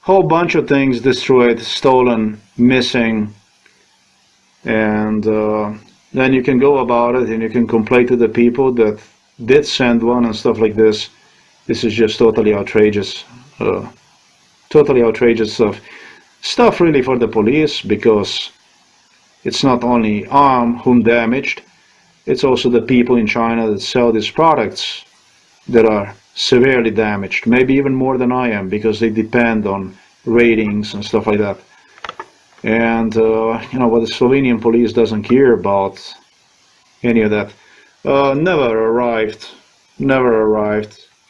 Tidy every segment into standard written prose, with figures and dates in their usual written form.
whole bunch of things destroyed, stolen, missing, and then you can go about it and you can complain to the people that did send one and stuff like this. This is just totally outrageous. Totally outrageous stuff. Stuff really for the police, because it's not only arm whom damaged, it's also the people in China that sell these products that are severely damaged, maybe even more than I am, because they depend on ratings and stuff like that. And you know, but the Slovenian police doesn't care about any of that. Never arrived.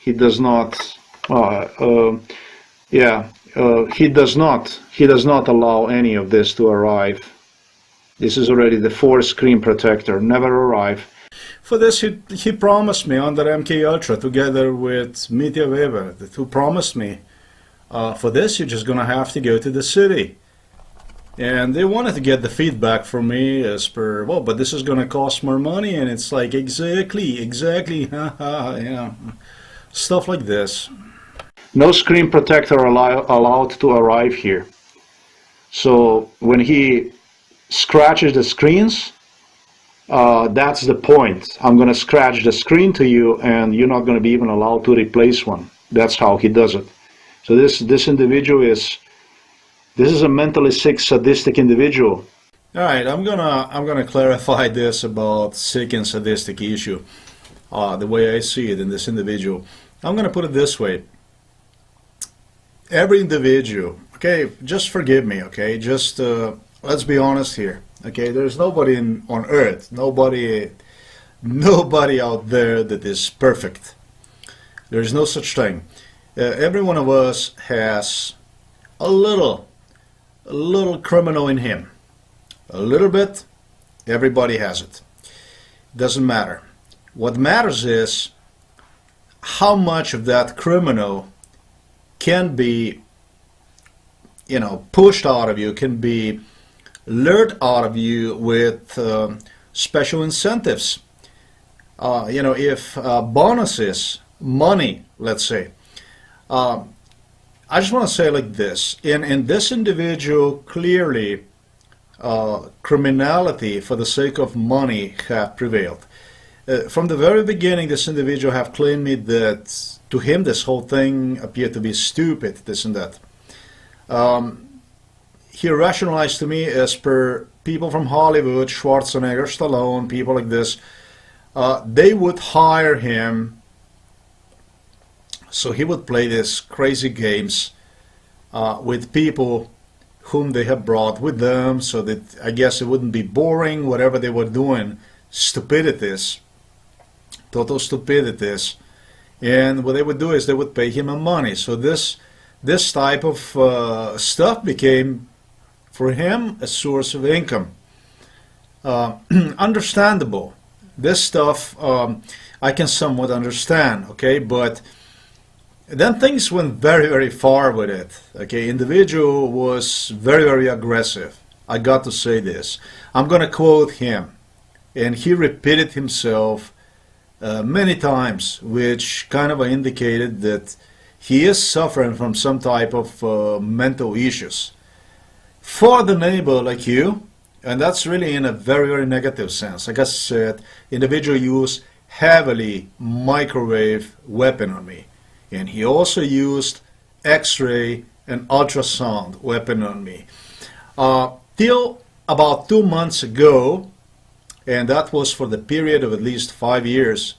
He does not. He does not allow any of this to arrive. This is already the fourth screen protector. Never arrive. For this, he promised me under MKULTRA, together with Mitya Weber, who promised me, for this you're just gonna have to go to the city. And they wanted to get the feedback from me as per, well, but this is gonna cost more money, and it's like, exactly, yeah, stuff like this. No screen protector allowed to arrive here. So when he scratches the screens, that's the point. I'm going to scratch the screen to you, and you're not going to be even allowed to replace one. That's how he does it. So this individual this is a mentally sick, sadistic individual. All right, I'm gonna clarify this about sick and sadistic issue, the way I see it in this individual. I'm gonna put it this way. Every individual, okay, just forgive me, okay, just let's be honest here, okay, there's nobody on earth, nobody out there that is perfect. There's no such thing. Every one of us has a little criminal in him. A little bit, everybody has it. Doesn't matter. What matters is how much of that criminal can be, you know, pushed out of you, can be lured out of you with special incentives. You know, if bonuses, money, let's say. I just want to say like this. In this individual, clearly, criminality for the sake of money have prevailed. From the very beginning, this individual have claimed me that to him this whole thing appeared to be stupid, this and that. He rationalized to me as per people from Hollywood, Schwarzenegger, Stallone, people like this, they would hire him so he would play these crazy games with people whom they have brought with them, so that I guess it wouldn't be boring, whatever they were doing, stupidities, total stupidities. And what they would do is they would pay him money. So this type of stuff became, for him, a source of income. Understandable. This stuff I can somewhat understand, okay? But then things went very, very far with it. Okay, individual was very, very aggressive. I got to say this. I'm going to quote him. And he repeated himself many times, which kind of indicated that he is suffering from some type of mental issues. For the neighbor like you, and that's really in a very, very negative sense. Like I said, individual used heavily microwave weapon on me. And he also used X-ray and ultrasound weapon on me. Till about 2 months ago, and that was for the period of at least 5 years,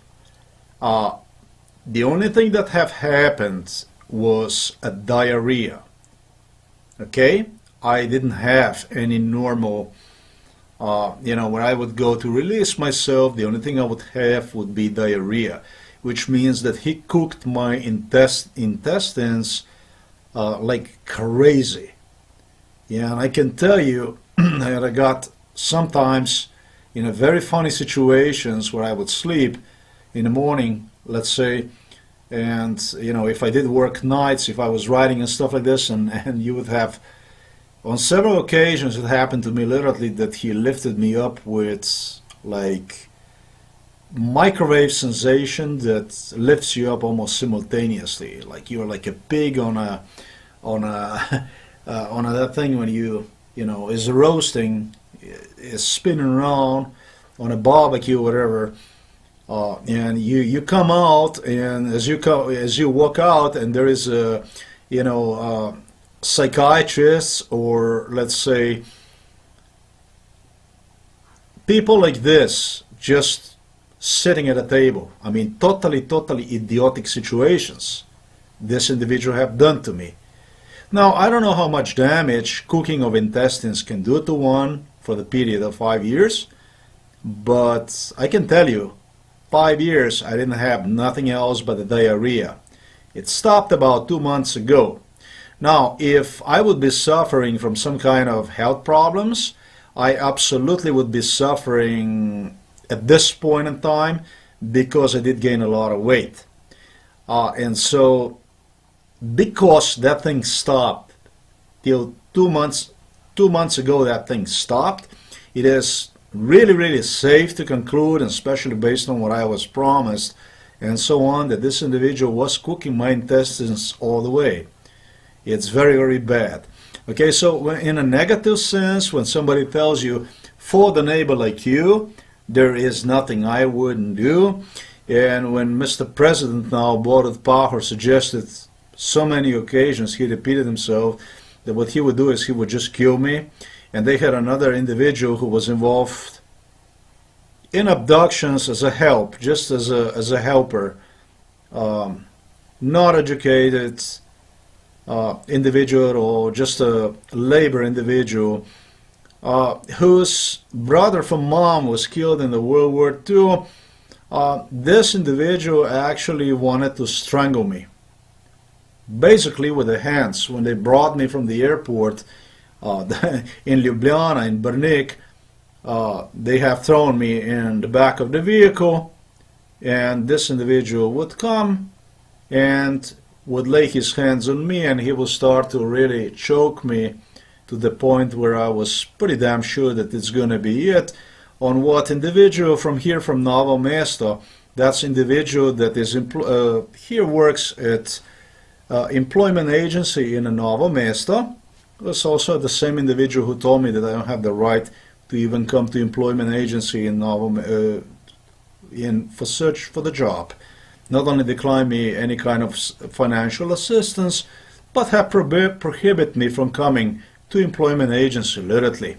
the only thing that have happened was a diarrhea. Okay? I didn't have any normal, you know, when I would go to release myself, the only thing I would have would be diarrhea, which means that he cooked my intestines like crazy. Yeah, and I can tell you that I got sometimes in a very funny situations where I would sleep in the morning, let's say, and you know, if I did work nights, if I was riding and stuff like this, and you would have, on several occasions it happened to me literally that he lifted me up with like microwave sensation that lifts you up almost simultaneously, like you're like a pig on on a on that thing when you know is roasting, is spinning around on a barbecue, whatever. And you come out, and as you walk out, and there is a psychiatrist, or let's say people like this just sitting at a table. I mean, totally idiotic situations this individual have done to me. Now, I don't know how much damage cooking of intestines can do to one for the period of 5 years, but I can tell you, 5 years I didn't have nothing else but the diarrhea. It stopped about 2 months ago. Now, if I would be suffering from some kind of health problems, I absolutely would be suffering at this point in time because I did gain a lot of weight. And so, because that thing stopped till 2 months ago, that thing stopped, it is really safe to conclude, and especially based on what I was promised and so on, that this individual was cooking my intestines all the way. It's very bad. Okay, so in a negative sense, when somebody tells you, for the neighbor like you, there is nothing I wouldn't do, and when Mr. President now, Borut Pahor, suggested so many occasions, he repeated himself, that what he would do is he would just kill me, and they had another individual who was involved in abductions as a help, just as a helper, not educated individual, or just a labor individual, whose brother from mom was killed in the World War II. This individual actually wanted to strangle me, basically with the hands. When they brought me from the airport in Ljubljana, in Brnik, they have thrown me in the back of the vehicle, and this individual would come and would lay his hands on me, and he would start to really choke me to the point where I was pretty damn sure that it's going to be it. On what individual from here, from Novo Mesto, that's individual that is here works at employment agency in Novo Mesto. It's also the same individual who told me that I don't have the right to even come to employment agency in for search for the job. Not only decline me any kind of financial assistance, but have prohibit me from coming to employment agency, literally.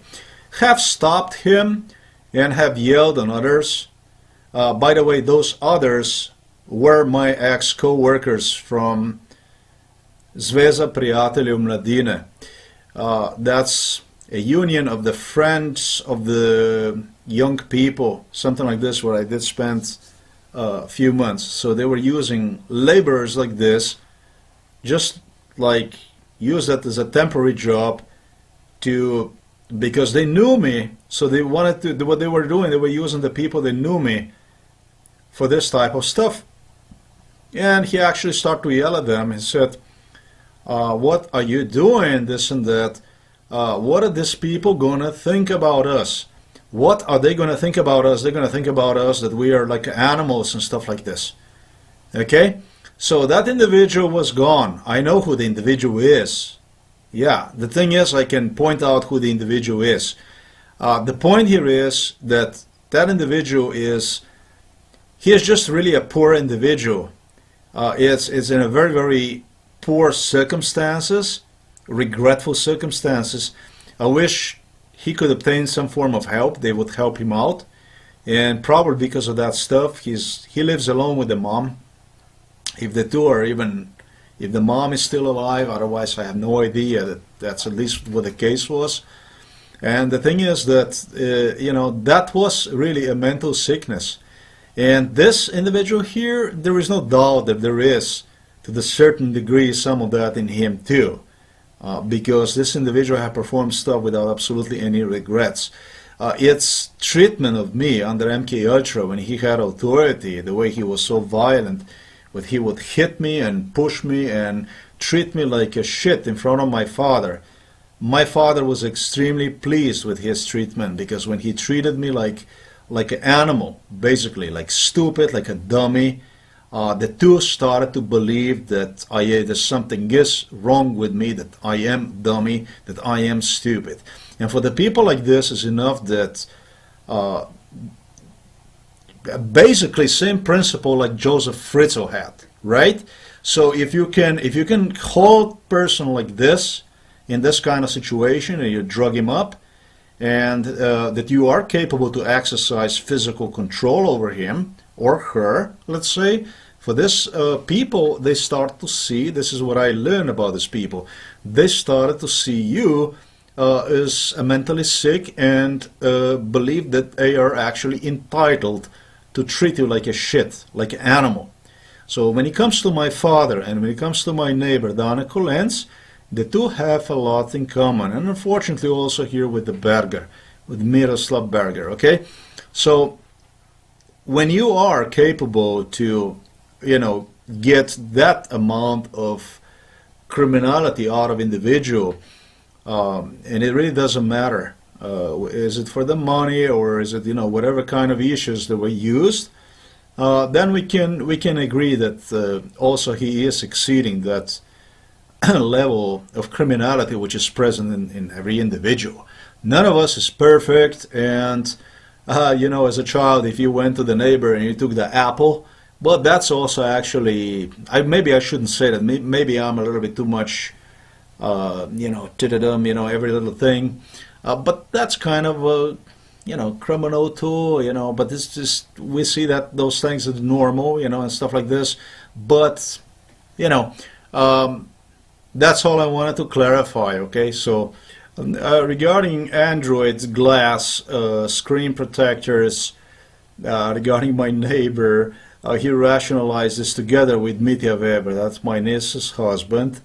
Have stopped him and have yelled on others. By the way, those others were my ex-co-workers from Zveza Prijateljev Mladine. That's a union of the friends of the young people, something like this, where I did spend a few months. So they were using laborers like this, just like use that as a temporary job, because they knew me. So they wanted to, what they were doing, they were using the people that knew me for this type of stuff. And he actually started to yell at them. He said, what are you doing, this and that? What are these people going to think about us? What are they going to think about us? They're going to think about us that we are like animals and stuff like this. Okay? So that individual was gone. I know who the individual is. Yeah, the thing is, I can point out who the individual is. The point here is that that individual is, he is just really a poor individual. It's in a very poor circumstances, regretful circumstances. I wish he could obtain some form of help. They would help him out, and probably because of that stuff, he lives alone with the mom. If the two are even, if the mom is still alive, otherwise I have no idea. That's at least what the case was. And the thing is that that was really a mental sickness. And this individual here, there is no doubt that there is, to a certain degree, some of that in him too. Because this individual had performed stuff without absolutely any regrets. It's treatment of me under MKULTRA when he had authority, the way he was so violent, but he would hit me and push me and treat me like a shit in front of my father. My father was extremely pleased with his treatment, because when he treated me like an animal, basically, like stupid, like a dummy, The two started to believe that there's something is wrong with me, that I am dummy, that I am stupid. And for the people like this, it's enough that basically same principle like Joseph Fritzl had, right? So if you can hold a person like this in this kind of situation and you drug him up, and that you are capable to exercise physical control over him or her, let's say, for this people, they start to see, this is what I learned about these people, they started to see you as mentally sick and believe that they are actually entitled to treat you like a shit, like an animal. So when it comes to my father and when it comes to my neighbor, Dana Kolens, the two have a lot in common, and unfortunately also here with the Berger, with Miroslav Berger, okay? So when you are capable to, get that amount of criminality out of individual, and it really doesn't matter, is it for the money or is it, whatever kind of issues that were used, then we can agree that also he is exceeding that level of criminality which is present in every individual. None of us is perfect, and as a child, if you went to the neighbor and you took the apple, but that's also actually, maybe I shouldn't say that, maybe I'm a little bit too much, every little thing, but that's kind of criminal too, but it's just, we see that those things are normal, and stuff like this, but, that's all I wanted to clarify, okay? So regarding Android's glass screen protectors, regarding my neighbor, he rationalized this together with Mitya Weber, that's my niece's husband.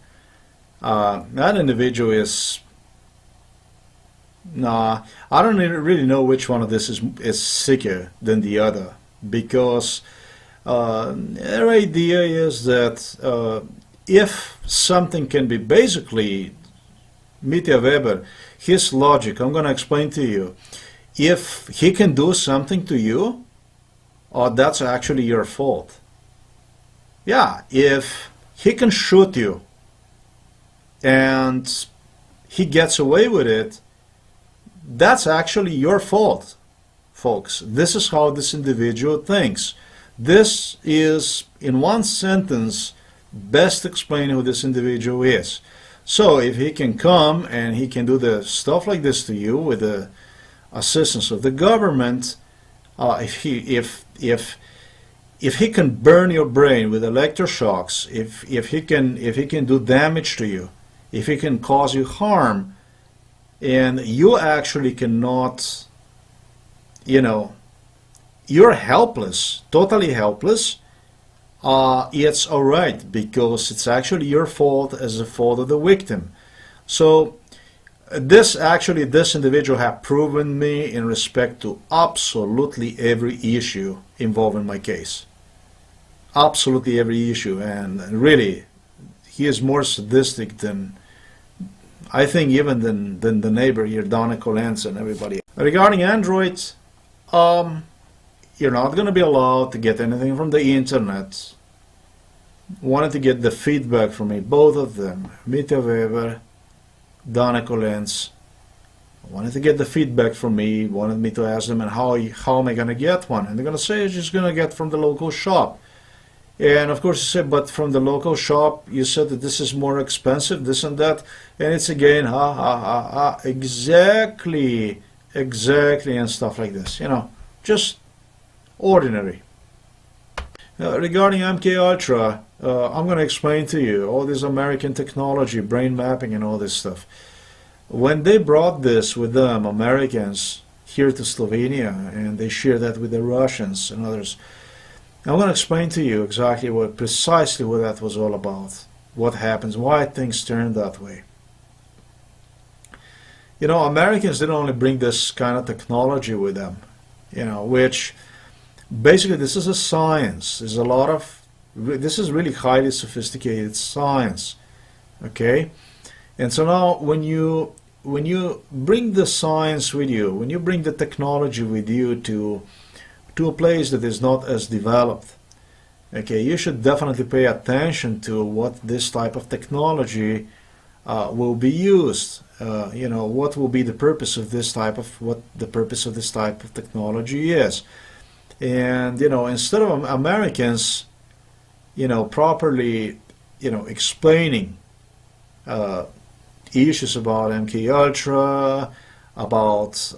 That individual is, I don't really know which one of this is sicker than the other, because their idea is that if something can be basically, Mitya Weber, his logic, I'm going to explain to you, if he can do something to you, that's actually your fault. Yeah, if he can shoot you and he gets away with it, that's actually your fault, folks. This is how this individual thinks. This is, in one sentence, best explain who this individual is. So if he can come and he can do the stuff like this to you with the assistance of the government, if he can burn your brain with electroshocks, if he can do damage to you, if he can cause you harm, and you actually cannot, you're helpless, totally helpless, it's alright, because it's actually your fault as the fault of the victim. So this individual have proven me in respect to absolutely every issue involving my case. Absolutely every issue, and really, he is more sadistic than, I think, even than the neighbor here, Donna Collins and everybody. Regarding Android, you're not going to be allowed to get anything from the internet. Wanted to get the feedback from me, both of them, Mitya Weber, Donna Collins. Wanted to get the feedback from me, wanted me to ask them, and how am I going to get one? And they're going to say, you're just going to get from the local shop. And of course you say, but from the local shop, you said that this is more expensive, this and that. And it's again, exactly, and stuff like this. Just ordinary. Regarding MKULTRA, I'm going to explain to you all this American technology, brain mapping and all this stuff. When they brought this with them, Americans, here to Slovenia, and they share that with the Russians and others, I'm going to explain to you exactly precisely what that was all about, what happens, why things turn that way. Americans didn't only bring this kind of technology with them, which basically this is a science. There's a lot of, this is really highly sophisticated science, okay? And so now when you bring the science with you, when you bring the technology with you to a place that is not as developed, Okay, you should definitely pay attention to what this type of technology will be used. You know, what will be the purpose of this type of technology is. And you know, instead of Americans, you know, properly, you know, explaining issues about MKULTRA, about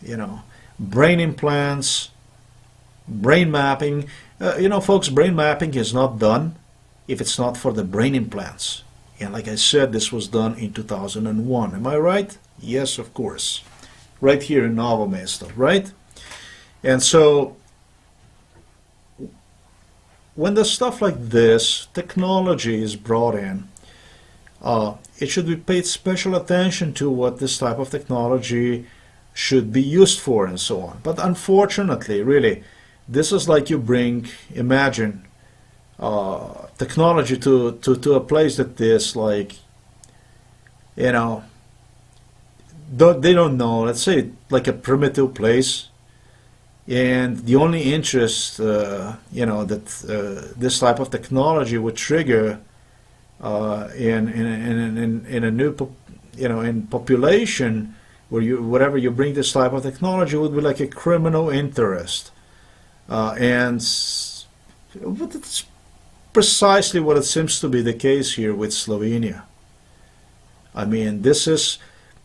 you know, brain implants, brain mapping. You know, folks, brain mapping is not done if it's not for the brain implants. And like I said, this was done in 2001. Am I right? Yes, of course. Right here in Novo Mesto, right? And so, when the stuff like this, technology is brought in, it should be paid special attention to what this type of technology should be used for and so on. But unfortunately, really, this is like you bring, imagine, technology to a place that is like, you know, they don't know, let's say like a primitive place, and the only interest, you know, that this type of technology would trigger in a new, you know, in population where whatever you bring this type of technology would be like a criminal interest. And it's precisely what it seems to be the case here with Slovenia. I mean, this is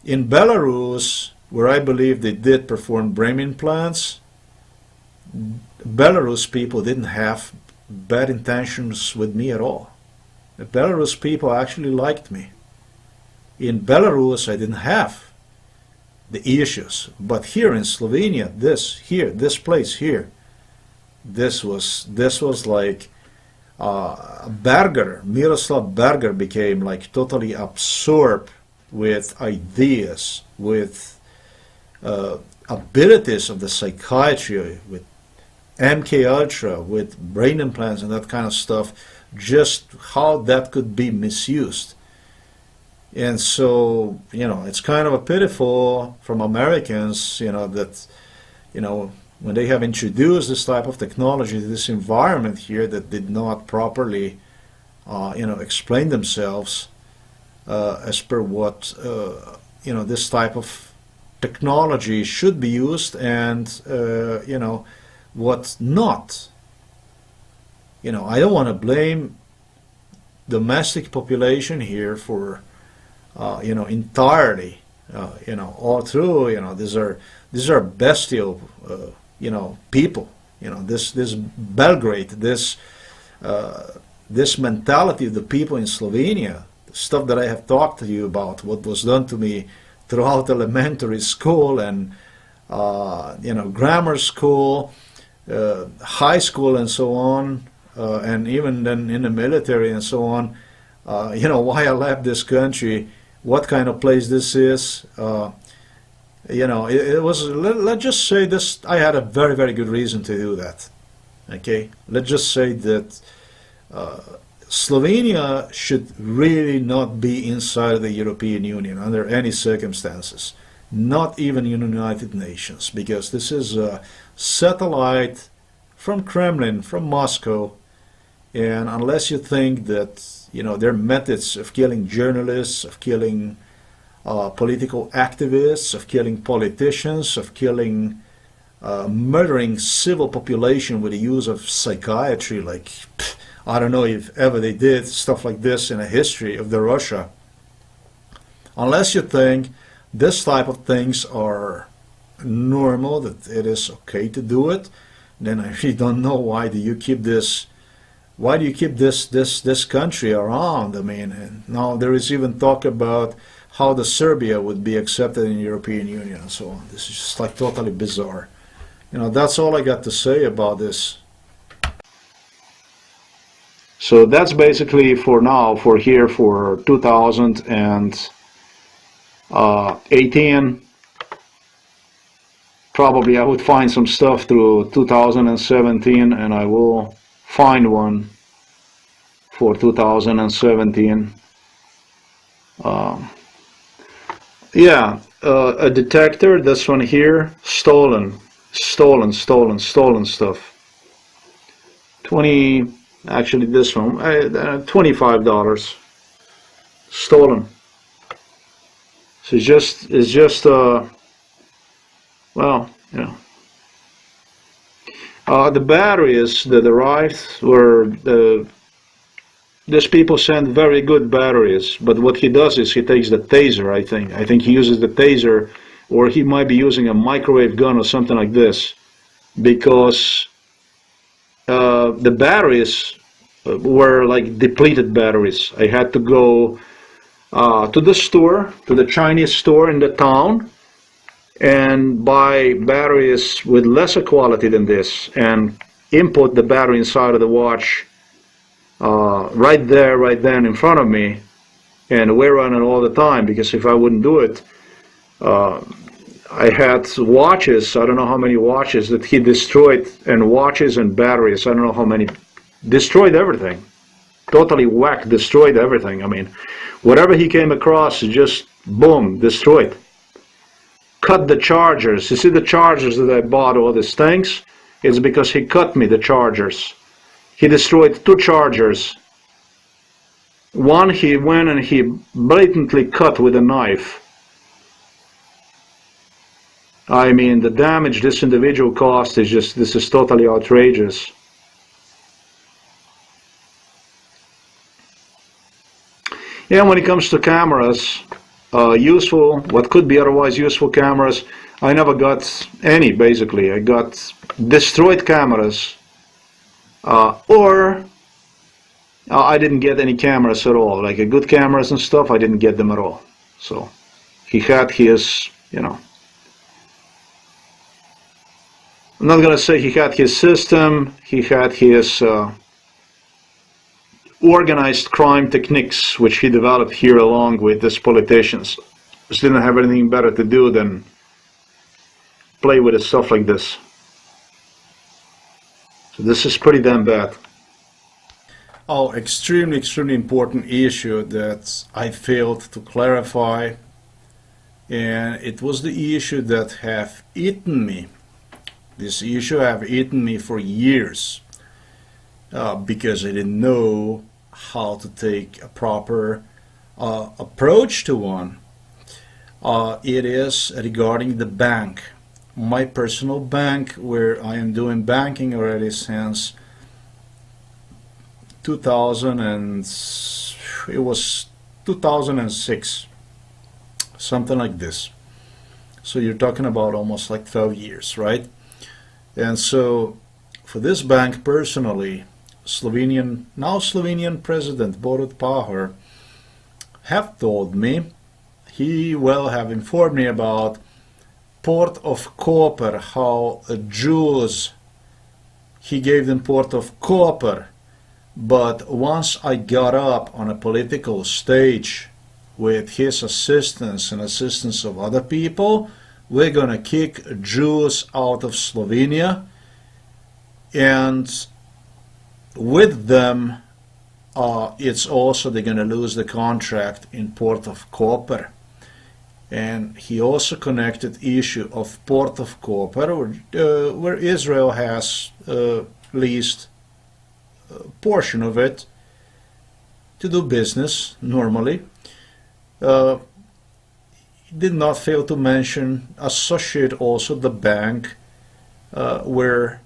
in Belarus, where I believe they did perform brain implants. Belarus people didn't have bad intentions with me at all. The Belarus people actually liked me. In Belarus, I didn't have the issues, but here in Slovenia, this place here, this was like Berger, Miroslav Berger became like totally absorbed with ideas, with abilities of the psychiatry, with MKULTRA, with brain implants and that kind of stuff, just how that could be misused. And so, you know, it's kind of a pitiful from Americans, you know, that, you know, when they have introduced this type of technology to this environment here that did not properly, you know, explain themselves as per what, you know, this type of technology should be used and, you know, what not. You know, I don't want to blame domestic population here for, you know, entirely, you know, all through, you know, these are bestial, you know, people. You know, this Belgrade, this mentality of the people in Slovenia, the stuff that I have talked to you about, what was done to me throughout elementary school and, you know, grammar school, high school and so on, and even then in the military and so on, you know, why I left this country, what kind of place this is, you know, it was, let's just say this, I had a very, very good reason to do that, okay? Let's just say that Slovenia should really not be inside the European Union under any circumstances, not even in the United Nations, because this is a satellite from Kremlin, from Moscow, and unless you think that, you know, their methods of killing journalists, of killing political activists, of killing politicians, of killing, murdering civil population with the use of psychiatry, like, I don't know if ever they did stuff like this in the history of the Russia. Unless you think this type of things are normal, that it is okay to do it, then I really don't know why do you keep this. Why do you keep this country around? I mean, and now there is even talk about how the Serbia would be accepted in the European Union and so on. This is just like totally bizarre. You know, that's all I got to say about this. So that's basically for now, for here, for 2018. Probably I would find some stuff through 2017, and I will find one for 2017. Yeah, a detector, this one here, stolen stuff. 20, actually this one, $25 stolen. So it's just well, you know. The batteries that arrived were, these people sent very good batteries, but what he does is he takes the taser, I think. I think he uses the taser, or he might be using a microwave gun or something like this, because the batteries were like depleted batteries. I had to go to the store, to the Chinese store in the town, and buy batteries with lesser quality than this, and input the battery inside of the watch right then in front of me, and wear on it all the time, because if I wouldn't do it, I had watches, I don't know how many watches that he destroyed, and watches and batteries, I don't know how many, destroyed everything, totally whacked, destroyed everything. I mean, whatever he came across, just boom, destroyed. Cut the chargers. You see the chargers that I bought, all these things? It's because he cut me the chargers. He destroyed 2 chargers. One he went and he blatantly cut with a knife. I mean, the damage this individual caused is just, this is totally outrageous. Yeah, when it comes to cameras, useful, what could be otherwise useful cameras, I never got any, basically. I got destroyed cameras, or I didn't get any cameras at all. Like good cameras and stuff, I didn't get them at all. So he had his, you know, I'm not going to say he had his system, he had his organized crime techniques, which he developed here along with these politicians. Just didn't have anything better to do than play with stuff like this. So this is pretty damn bad. Oh, extremely important issue that I failed to clarify, and it was the issue that have eaten me. This issue have eaten me for years. Because I didn't know how to take a proper approach to one. It is regarding the bank. My personal bank, where I am doing banking already since 2000 and it was 2006, something like this. So you're talking about almost like 12 years, right? And so for this bank personally, now Slovenian President Borut Pahor have told me, he will have informed me about Port of Koper, how Jews, he gave them Port of Koper, but once I got up on a political stage with his assistance and assistance of other people, we're gonna kick Jews out of Slovenia, and with them, it's also they're going to lose the contract in Port of Koper. And he also connected issue of Port of Koper, where Israel has leased a portion of it to do business normally. He did not fail to mention, associate also the bank where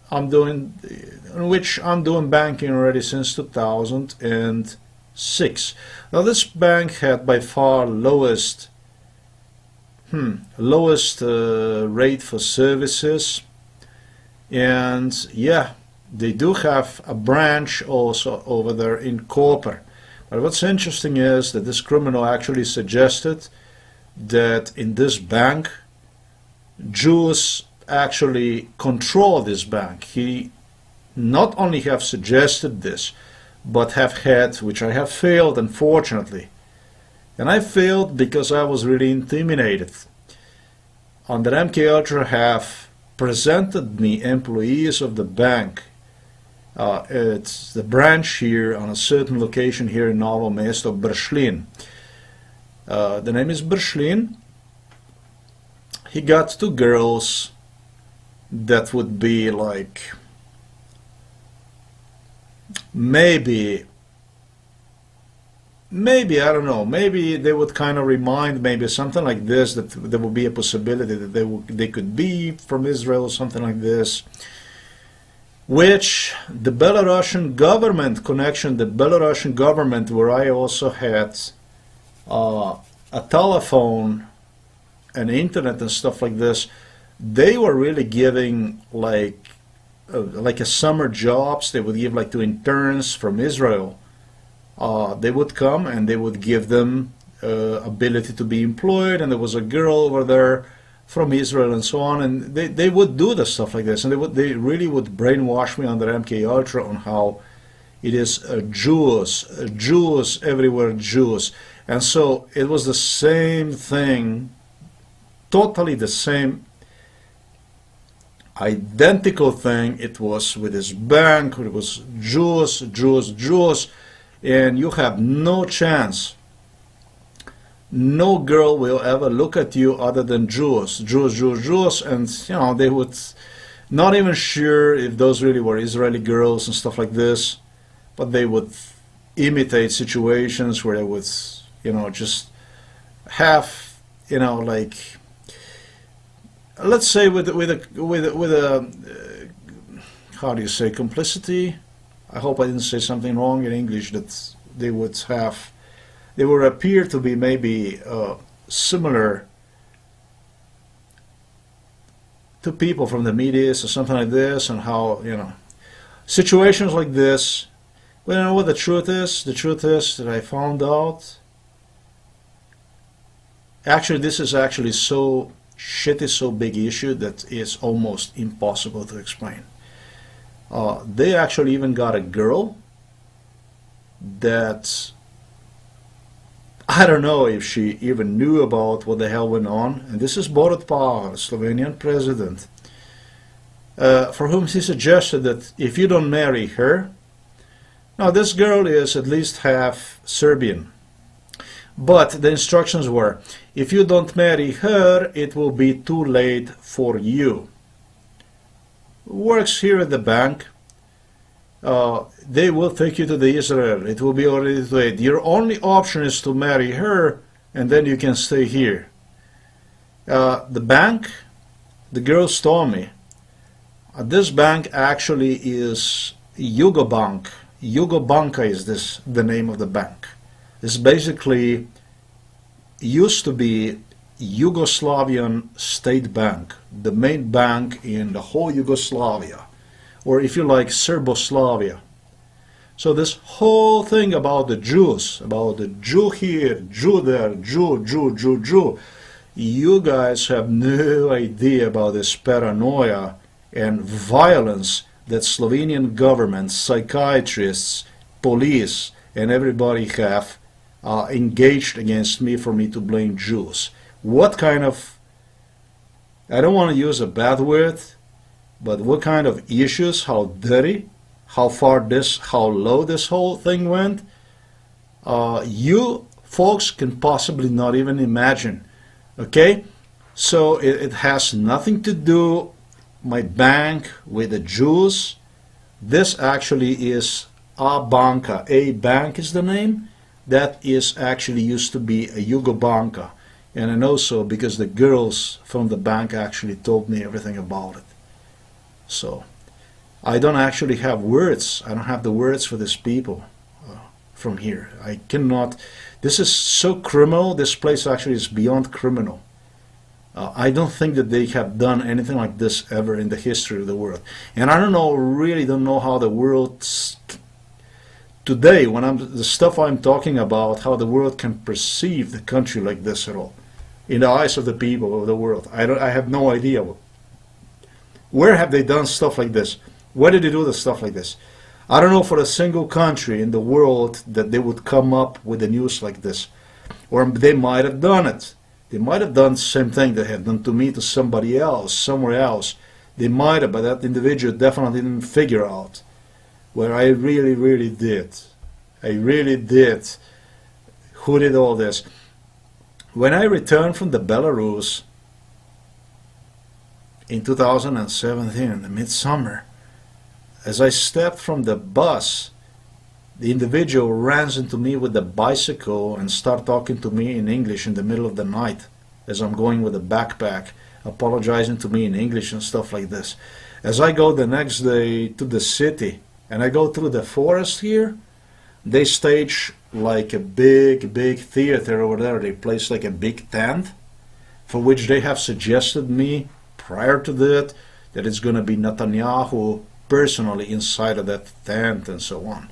in which I'm doing banking already since 2006. Now this bank had by far lowest rate for services, and yeah, they do have a branch also over there in Koper. But what's interesting is that this criminal actually suggested that in this bank, Jews actually control this bank. He not only have suggested this, but have had, which I have failed, unfortunately. And I failed because I was really intimidated. Under MKULTRA have presented me employees of the bank. It's the branch here on a certain location here in Novo Mesto, Bršlin. The name is Bršlin. He got 2 girls that would be like maybe, I don't know, maybe they would kind of remind maybe something like this, that there would be a possibility that they could be from Israel or something like this, which the Belarusian government connection, the Belarusian government, where I also had a telephone and internet and stuff like this, they were really giving like a summer jobs. They would give like to interns from Israel. They would come and they would give them ability to be employed, and there was a girl over there from Israel and so on, and they would do the stuff like this, and they really would brainwash me under MKULTRA on how it is Jews everywhere, Jews. And so it was the same thing, totally the same identical thing. It was with this bank, it was Jews, and you have no chance. No girl will ever look at you other than Jews, and you know, they would not even sure if those really were Israeli girls and stuff like this, but they would imitate situations where they would, you know, just have, you know, like, let's say with a how do you say, complicity? I hope I didn't say something wrong in English, that they would have. They would appear to be maybe similar to people from the media or something like this, and how, you know, situations like this. Well, you know what the truth is? The truth is that I found out, actually this is actually so shitty, so big issue that it's almost impossible to explain. They actually even got a girl that, I don't know if she even knew about what the hell went on. And this is Borut Pahor, Slovenian president, for whom he suggested that if you don't marry her, now this girl is at least half Serbian, but the instructions were, if you don't marry her, it will be too late for you. Works here at the bank. They will take you to the Israel. It will be already too late. Your only option is to marry her, and then you can stay here. The bank, the girls told me, this bank actually is Jugobanka. Jugobanka is the name of the bank. This basically used to be Yugoslavian state bank, the main bank in the whole Yugoslavia, or if you like, Serboslavia. So this whole thing about the Jews, about the Jew here, Jew there, Jew, you guys have no idea about this paranoia and violence that Slovenian government, psychiatrists, police, and everybody have engaged against me for me to blame Jews. What kind of, I don't want to use a bad word, but what kind of issues, how dirty, how low this whole thing went, you folks can possibly not even imagine. Okay? So it has nothing to do, my bank, with the Jews. This actually is Abanka. A bank is the name. That is actually used to be a Jugobanka. And I know so because the girls from the bank actually told me everything about it. So I don't actually have words. I don't have the words for these people from here. I cannot. This is so criminal. This place actually is beyond criminal. I don't think that they have done anything like this ever in the history of the world. And I don't know, really don't know how the world today, the stuff I'm talking about, how the world can perceive the country like this at all, in the eyes of the people of the world. I have no idea. Where have they done stuff like this? Where did they do the stuff like this? I don't know for a single country in the world that they would come up with the news like this. Or they might have done it. They might have done the same thing they had done to me to somebody else, somewhere else. They might have, but that individual definitely didn't figure out. Where I really, really did. I really did. Who did all this? When I returned from the Belarus in 2017, in the midsummer, as I stepped from the bus the individual runs into me with a bicycle and start talking to me in English in the middle of the night as I'm going with a backpack, apologizing to me in English and stuff like this. As I go the next day to the city and I go through the forest here, they stage like a big theater over there. They place like a big tent for which they have suggested me prior to that it's going to be Netanyahu personally inside of that tent and so on.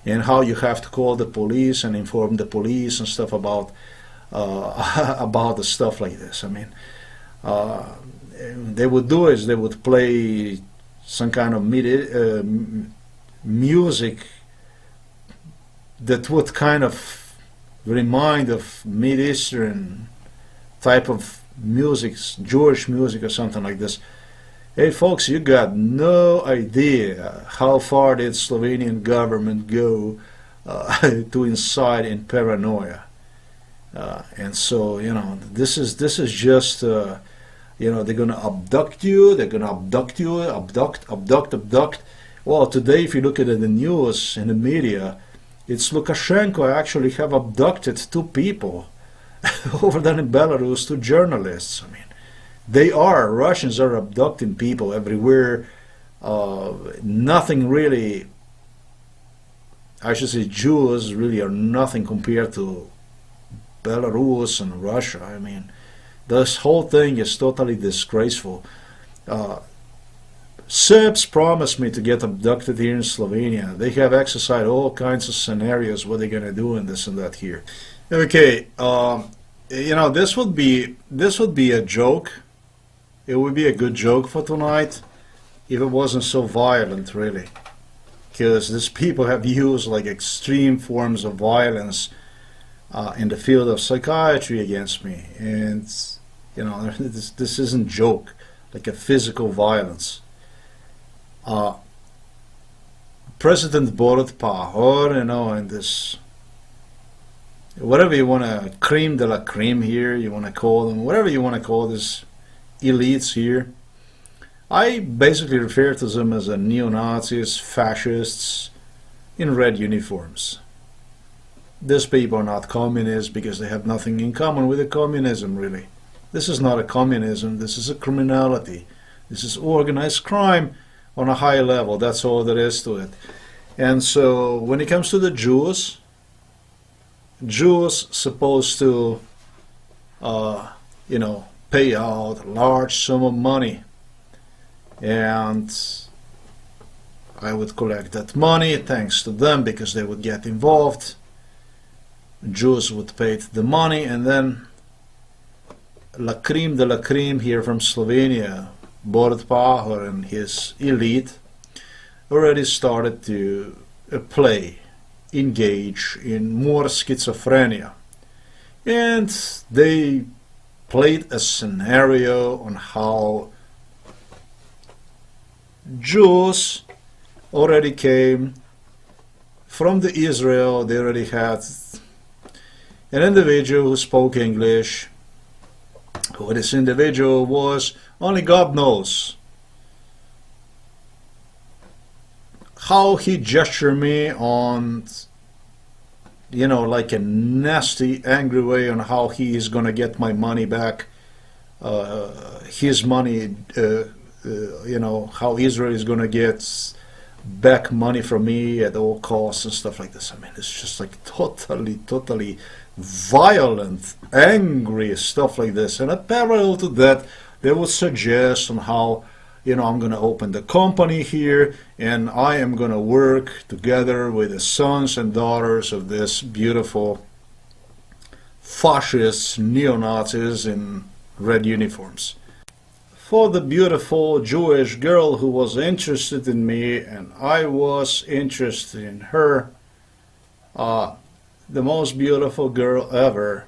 And how you have to call the police and inform the police and stuff about about the stuff like this. I mean, they would do is they would play some kind of music that would kind of remind of Mid-Eastern type of music, Jewish music or something like this. Hey folks, you got no idea how far did Slovenian government go to incite in paranoia. And so, you know, this is just, you know, they're going to abduct you, abduct. Well, today if you look at the news in the media, it's Lukashenko actually have abducted 2 people over there in Belarus, 2 journalists. I mean, Russians are abducting people everywhere. Nothing really, I should say Jews really are nothing compared to Belarus and Russia. I mean, this whole thing is totally disgraceful. Serbs promised me to get abducted here in Slovenia. They have exercised all kinds of scenarios what they're going to do and this and that here. Okay, you know, this would be a joke. It would be a good joke for tonight if it wasn't so violent, really. Because these people have used like extreme forms of violence in the field of psychiatry against me. And, you know, this isn't joke, like a physical violence. President Borut Pahor, you know, and this, whatever you want to, creme de la creme here, you want to call them, whatever you want to call this, elites here. I basically refer to them as neo-Nazis, fascists in red uniforms. These people are not communists because they have nothing in common with the communism, really. This is not a communism, this is a criminality. This is organized crime on a high level, that's all there is to it. And so when it comes to the Jews supposed to, you know, pay out a large sum of money, and I would collect that money thanks to them because they would get involved. Jews would pay the money, and then la creme de la creme here from Slovenia, Borut Pahor and his elite already started to engage in more schizophrenia, and they played a scenario on how Jews already came from the Israel. They already had an individual who spoke English. Who this individual was, only God knows. How he gestured me on, you know, like a nasty, angry way on how he is going to get my money back. His money, you know, how Israel is going to get back money from me at all costs and stuff like this. I mean, it's just like totally violent, angry stuff like this. And a parallel to that, they would suggest on how, you know, I'm going to open the company here and I am going to work together with the sons and daughters of this beautiful fascists, neo-Nazis in red uniforms. For the beautiful Jewish girl who was interested in me and I was interested in her, the most beautiful girl ever,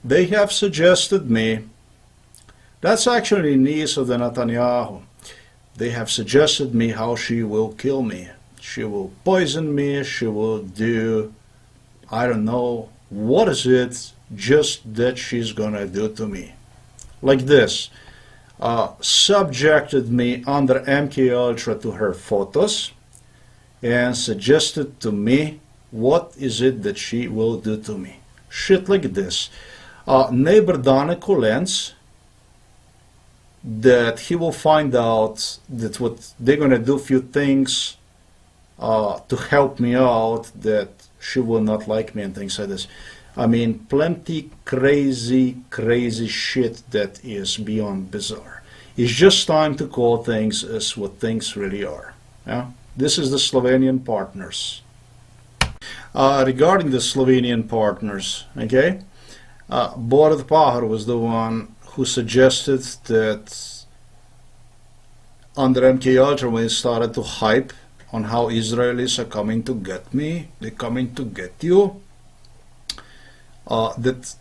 they have suggested me, that's actually niece of the Netanyahu, they have suggested me how she will kill me. She will poison me, she will do, I don't know, what is it, just that she's gonna do to me. Like this, subjected me under MKULTRA to her photos, and suggested to me what is it that she will do to me. Shit like this. Neighbor Dane Kolens, that he will find out that what they're gonna do few things to help me out, that she will not like me and things like this. I mean, plenty crazy shit that is beyond bizarre. It's just time to call things as what things really are. Yeah? This is the Slovenian partners. Regarding the Slovenian partners, okay, Borut Pahor was the one who suggested that under MKULTRA, when it started to hype on how Israelis are coming to get me, they're coming to get you, that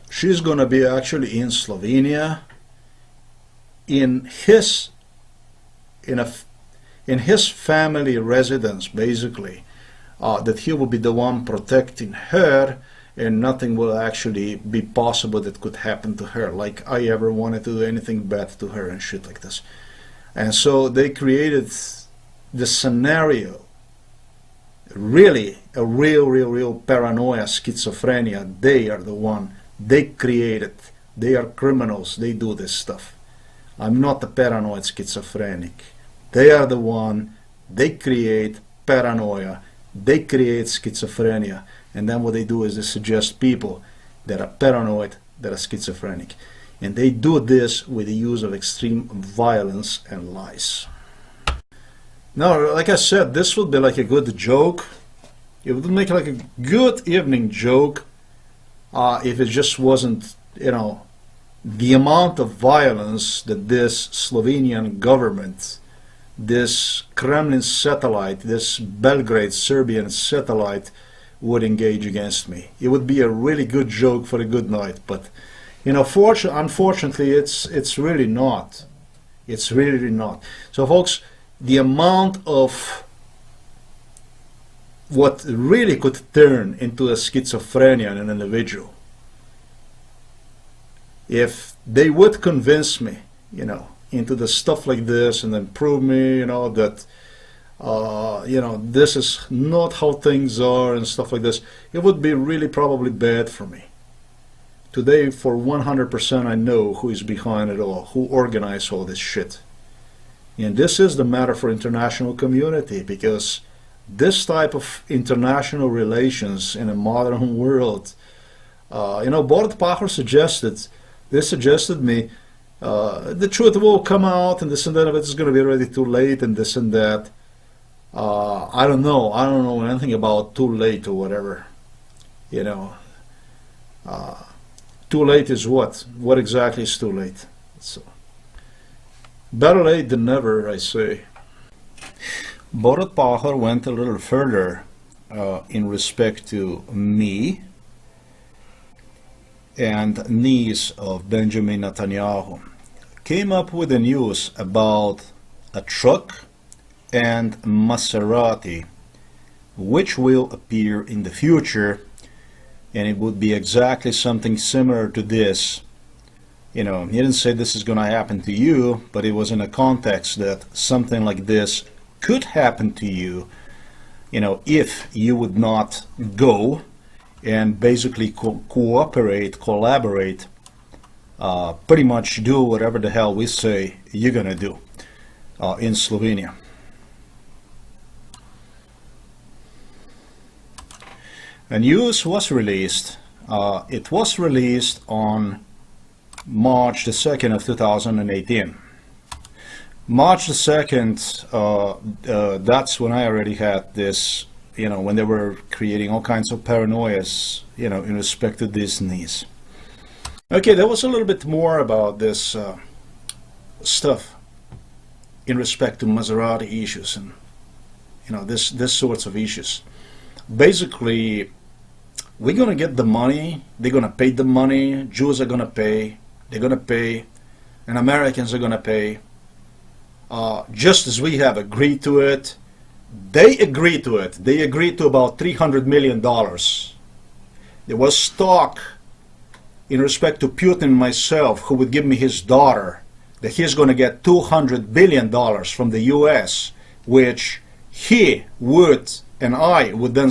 she's gonna be actually in Slovenia, in his family residence, basically, that he will be the one protecting her, and nothing will actually be possible that could happen to her, like I ever wanted to do anything bad to her and shit like this. And so they created the scenario, really a real paranoia, schizophrenia. They are the one, they created, they are criminals, they do this stuff. I'm not a paranoid schizophrenic. They are the one, they create paranoia, they create schizophrenia, and then what they do is they suggest people that are paranoid, that are schizophrenic. And they do this with the use of extreme violence and lies. Now, like I said, this would be like a good joke. It would make like a good evening joke if it just wasn't, you know, the amount of violence that this Slovenian government, this Kremlin satellite, this Belgrade Serbian satellite would engage against me. It would be a really good joke for a good night, but you know, unfortunately, it's really not. It's really not. So, folks, the amount of what really could turn into a schizophrenia in an individual, if they would convince me, you know, into the stuff like this, and then prove me, you know, that you know, this is not how things are and stuff like this, it would be really probably bad for me. Today, for 100%, I know who is behind it all, who organized all this shit. And this is the matter for international community, because this type of international relations in a modern world, you know, Borut Pahor suggested me, the truth will come out and this and that, but it's going to be already too late and this and that. I don't know anything about too late or whatever, you know. Too late is what? What exactly is too late? So, better late than never, I say. Borut Pahor went a little further in respect to me and niece of Benjamin Netanyahu. Came up with the news about a truck and Maserati, which will appear in the future. And it would be exactly something similar to this. You know, he didn't say this is going to happen to you, but it was in a context that something like this could happen to you, you know, if you would not go and basically collaborate, pretty much do whatever the hell we say you're going to do in Slovenia. The news was released. It was released on March the 2nd of 2018. March the 2nd, that's when I already had this, you know, when they were creating all kinds of paranoias, you know, in respect to this niece. Okay, there was a little bit more about this stuff in respect to Maserati issues and, you know, this sorts of issues. Basically, we're going to get the money, they're going to pay the money, Jews are going to pay, they're going to pay, and Americans are going to pay, just as we have agreed to it. They agreed to it. They agreed to about $300 million. There was talk in respect to Putin and myself, who would give me his daughter, that he's going to get $200 billion from the US, which he would, and I would then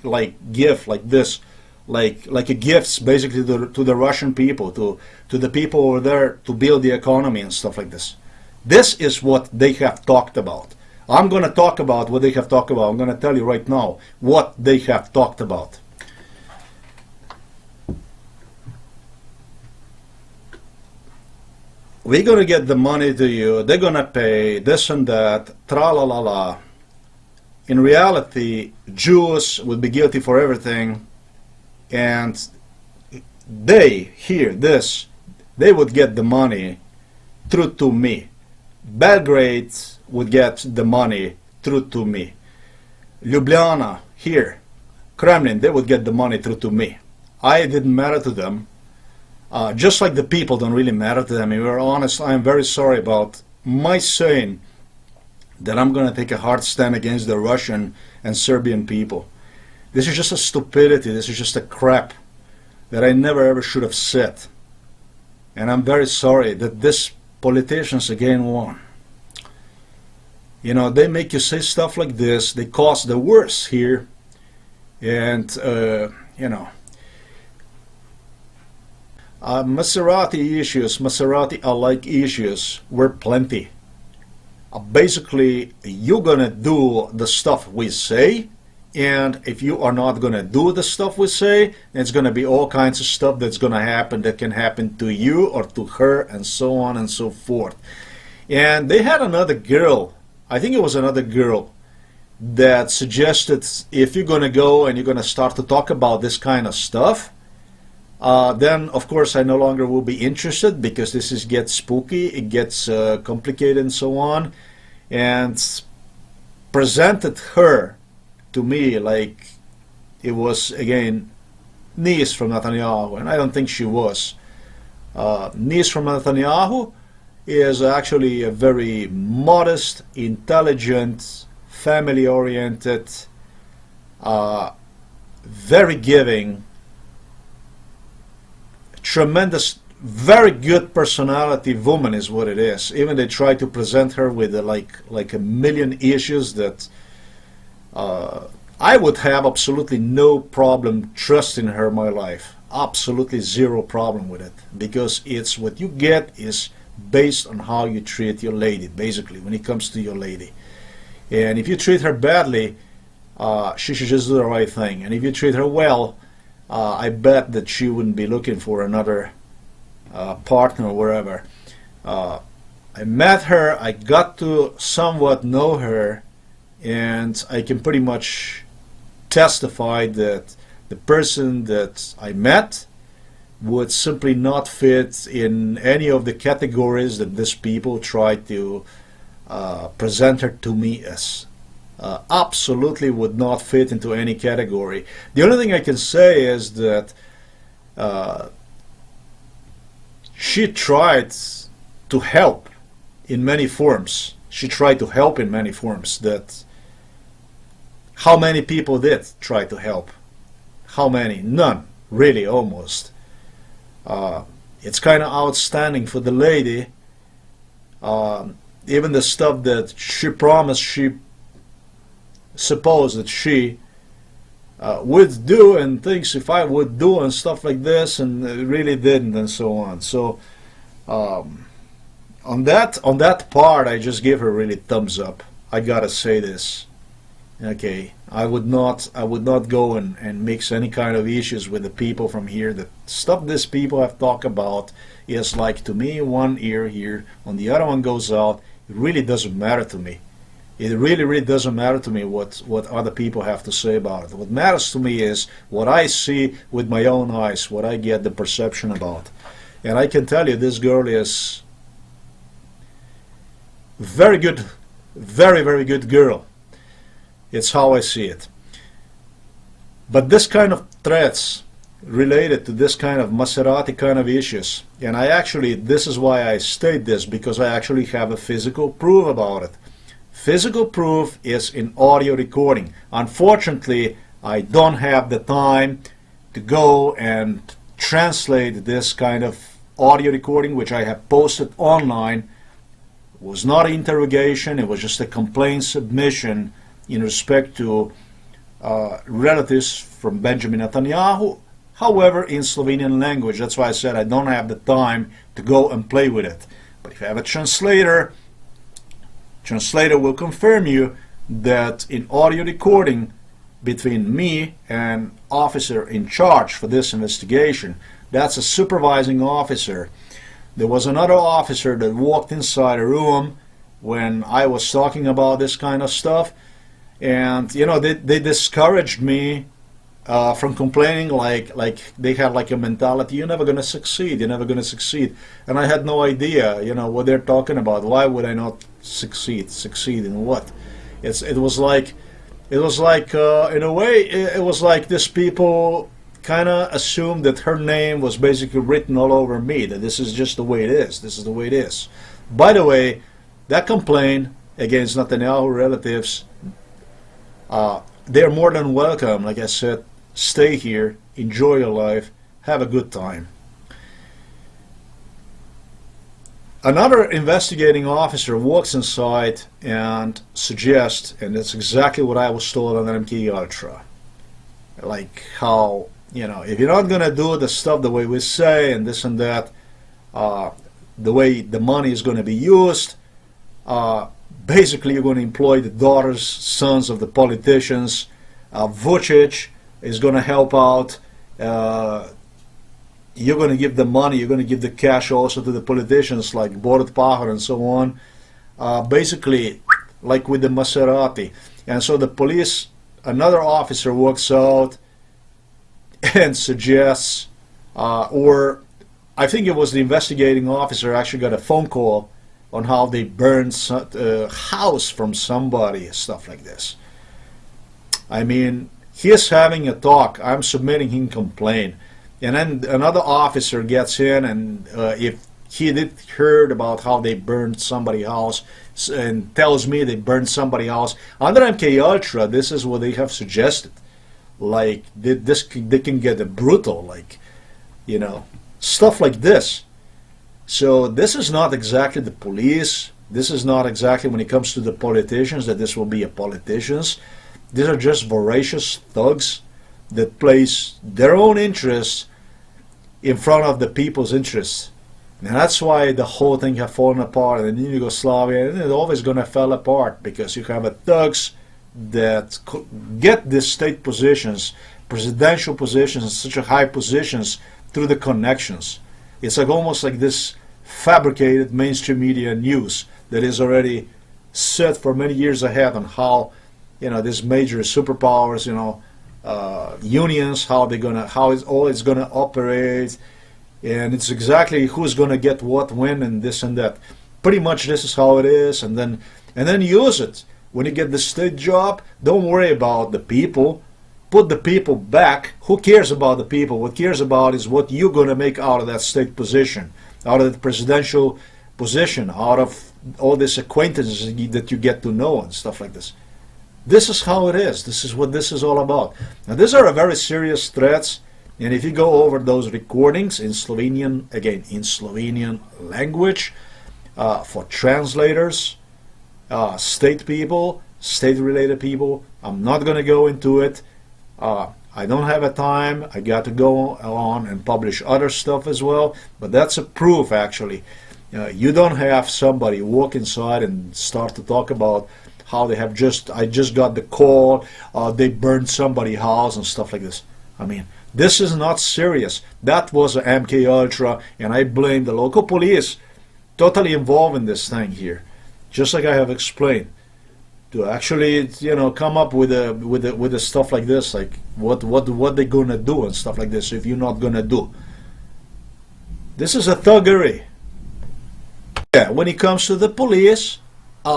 like give like this, like a gifts basically to the Russian people, to the people over there, to build the economy and stuff like this. This is what they have talked about. I'm going to talk about what they have talked about. I'm going to tell you right now what they have talked about. We're going to get the money to you, they're going to pay this and that, tra-la-la-la. In reality, Jews would be guilty for everything, and they hear this, they would get the money through to me. Belgrade would get the money through to me. Ljubljana, here, Kremlin, they would get the money through to me. I didn't matter to them. Just like the people don't really matter to them. If we're honest, I'm very sorry about my saying that I'm going to take a hard stand against the Russian and Serbian people. This is just a stupidity. This is just a crap that I never ever should have said. And I'm very sorry that these politicians again won. You know, they make you say stuff like this. They cause the worst here. And, you know, Maserati issues, Maserati-alike issues were plenty. Basically, you're gonna do the stuff we say, and if you are not gonna do the stuff we say, it's gonna be all kinds of stuff that's gonna happen that can happen to you or to her, and so on and so forth. And they had another girl, I think it was another girl, that suggested if you're gonna go and you're gonna start to talk about this kind of stuff, then of course I no longer will be interested, because this gets spooky, it gets complicated and so on, and presented her to me like it was again niece from Netanyahu, and I don't think she was. Niece from Netanyahu is actually a very modest, intelligent, family-oriented, very giving, tremendous, very good personality woman is what it is. Even they try to present her with like a million issues that I would have absolutely no problem trusting her in my life. Absolutely zero problem with it, because it's what you get is based on how you treat your lady, basically, when it comes to your lady. And if you treat her badly, she should just do the right thing. And if you treat her well, I bet that she wouldn't be looking for another partner or wherever. I met her, I got to somewhat know her, and I can pretty much testify that the person that I met would simply not fit in any of the categories that these people try to present her to me as. Absolutely would not fit into any category. The only thing I can say is that she tried to help in many forms. She tried to help in many forms. That how many people did try to help? How many? None, really, almost. It's kind of outstanding for the lady. Even the stuff that she promised, she supposed that she would do, and things if I would do and stuff like this, and really didn't, and so on. So on that part, I just give her really thumbs up. I gotta say this. Okay, I would not go and mix any kind of issues with the people from here. The stuff these people have talked about is like, to me, one ear here, on the other one goes out. It really doesn't matter to me. It really doesn't matter to me what other people have to say about it. What matters to me is what I see with my own eyes, what I get the perception about. And I can tell you, this girl is very good, very good girl. It's how I see it. But this kind of threats related to this kind of Maserati kind of issues, and I actually, this is why I state this, because I actually have a physical proof about it. Physical proof is in audio recording. Unfortunately, I don't have the time to go and translate this kind of audio recording, which I have posted online. It was not an interrogation, it was just a complaint submission in respect to relatives from Benjamin Netanyahu. However, in Slovenian language, that's why I said I don't have the time to go and play with it. But if you have a translator will confirm you that in audio recording between me and officer in charge for this investigation, that's a supervising officer. There was another officer that walked inside a room when I was talking about this kind of stuff, and you know, they discouraged me from complaining, like they had like a mentality, you're never gonna succeed, and I had no idea, you know, what they're talking about. Why would I not succeed in what? It was like in a way it was like these people kind of assumed that her name was basically written all over me, that this is just the way it is. By the way, that complaint against Netanyahu relatives, they're more than welcome. Like I said, stay here, enjoy your life, have a good time. Another investigating officer walks inside and suggests, and that's exactly what I was told on MKULTRA, like how, you know, if you're not going to do the stuff the way we say and this and that, the way the money is going to be used, basically you're going to employ the daughters, sons of the politicians. Vucic is going to help out. You're going to give the money, you're going to give the cash also to the politicians like Borut Pahor and so on. Basically, like with the Maserati. And so the police, another officer walks out and suggests, or I think it was the investigating officer actually got a phone call on how they burned a house from somebody, stuff like this. I mean, he is having a talk, I'm submitting him complaint, and then another officer gets in, and if he did heard about how they burned somebody's house and tells me they burned somebody's house, under MKULTRA, this is what they have suggested. Like, they can get brutal, like, you know, stuff like this. So this is not exactly the police. This is not exactly, when it comes to the politicians, that this will be a politicians. These are just voracious thugs that place their own interests in front of the people's interests. And that's why the whole thing have fallen apart in Yugoslavia, and it's always going to fall apart, because you have thugs that get these state positions, presidential positions, and such a high positions through the connections. It's like almost like this fabricated mainstream media news that is already set for many years ahead on how, you know, these major superpowers, you know, unions, how it's always gonna operate, and it's exactly who's gonna get what, when, and this and that. Pretty much this is how it is, and then use it. When you get the state job, don't worry about the people. Put the people back. Who cares about the people? What cares about is what you're gonna make out of that state position, out of the presidential position, out of all these acquaintances that you get to know and stuff like this. This is how it is. This is what this is all about. Now, these are very serious threats, and if you go over those recordings in Slovenian, again, in Slovenian language, for translators, state people, state-related people, I'm not going to go into it. I don't have a time. I got to go on and publish other stuff as well, but that's a proof, actually. You don't have somebody walk inside and start to talk about how they have I just got the call, they burned somebody's house and stuff like this. I mean, this is not serious. That was a MKULTRA, and I blame the local police, totally involved in this thing here, just like I have explained, to actually, you know, come up with a stuff like this, like what they gonna do and stuff like this if you're not gonna do. This is a thuggery. Yeah, when it comes to the police,